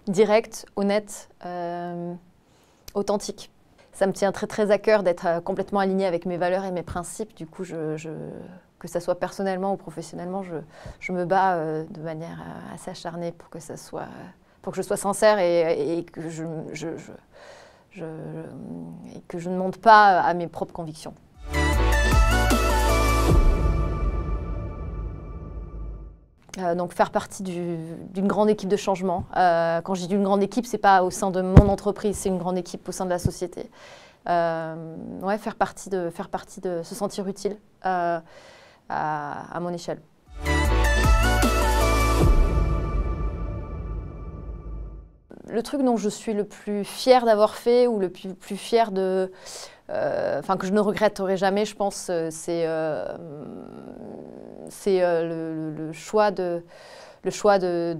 directe, honnête, authentique. Ça me tient très très à cœur d'être complètement alignée avec mes valeurs et mes principes. Du coup, que ça soit personnellement ou professionnellement, je me bats de manière assez acharnée pour que ça soit, pour que je sois sincère et que je ne monte pas à mes propres convictions. Donc faire partie d'une grande équipe de changement. Quand je dis d'une grande équipe, ce n'est pas au sein de mon entreprise, c'est une grande équipe au sein de la société. Ouais, faire partie de se sentir utile à mon échelle. Le truc dont je suis le plus fière d'avoir fait ou le plus fière de... Enfin, que je ne regretterai jamais, je pense, c'est le choix de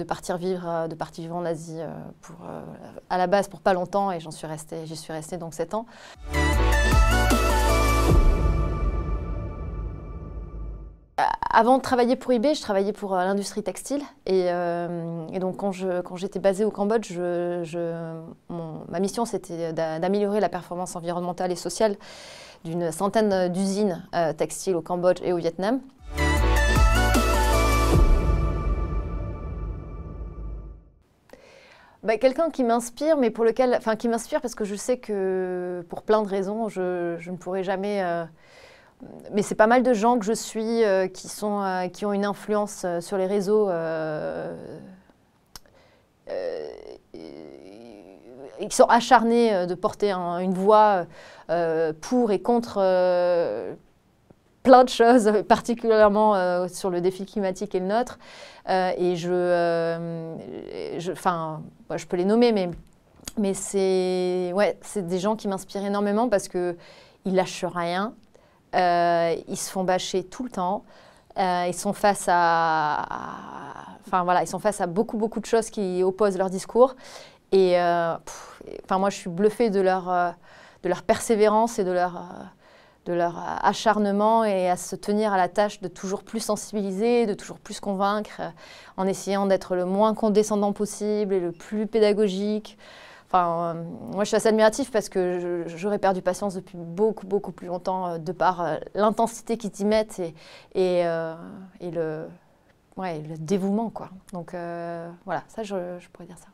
partir vivre en Asie à la base pour pas longtemps, et j'y suis restée donc 7 ans. Avant de travailler pour eBay, je travaillais pour l'industrie textile. Et donc, quand j'étais basée au Cambodge, ma mission, c'était d'améliorer la performance environnementale et sociale d'une centaine d'usines textiles au Cambodge et au Vietnam. Quelqu'un qui m'inspire, mais qui m'inspire parce que je sais que, pour plein de raisons, je ne pourrai jamais... Mais c'est pas mal de gens que je suis qui ont une influence sur les réseaux et qui sont acharnés de porter une voix pour et contre plein de choses, particulièrement sur le défi climatique et le nôtre. Et je peux les nommer, mais c'est des gens qui m'inspirent énormément parce qu'ils lâchent rien. Ils se font bâcher tout le temps. Ils sont face à beaucoup de choses qui opposent leur discours. Et moi, je suis bluffée de leur persévérance et de leur acharnement et à se tenir à la tâche de toujours plus sensibiliser, de toujours plus convaincre, en essayant d'être le moins condescendant possible et le plus pédagogique. Enfin, moi, je suis assez admirative parce que j'aurais perdu patience depuis beaucoup plus longtemps de par l'intensité qu'ils y mettent et le dévouement, quoi. Donc voilà, ça, je pourrais dire ça.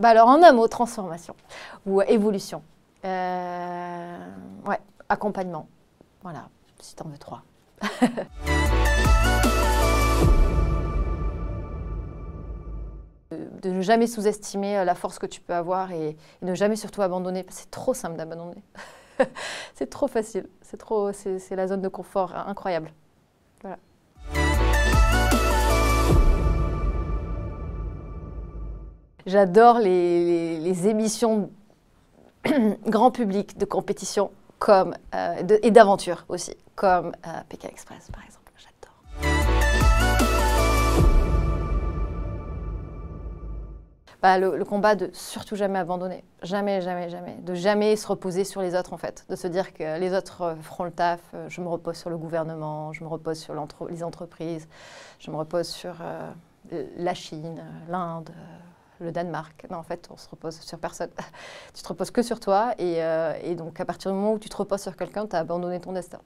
Alors, en un mot, transformation ou évolution. Accompagnement. Voilà, si t'en veux 3. De ne jamais sous-estimer la force que tu peux avoir et ne jamais surtout abandonner. C'est trop simple d'abandonner. C'est trop facile. C'est la zone de confort incroyable. Voilà. J'adore les émissions grand public de compétition et d'aventure aussi, comme Pékin Express par exemple. Le combat de surtout jamais abandonner, jamais, de jamais se reposer sur les autres en fait, de se dire que les autres feront le taf, je me repose sur le gouvernement, je me repose sur les entreprises, je me repose sur la Chine, l'Inde, le Danemark. Non, en fait, on se repose sur personne. Tu te reposes que sur toi et donc à partir du moment où tu te reposes sur quelqu'un, tu as abandonné ton destin.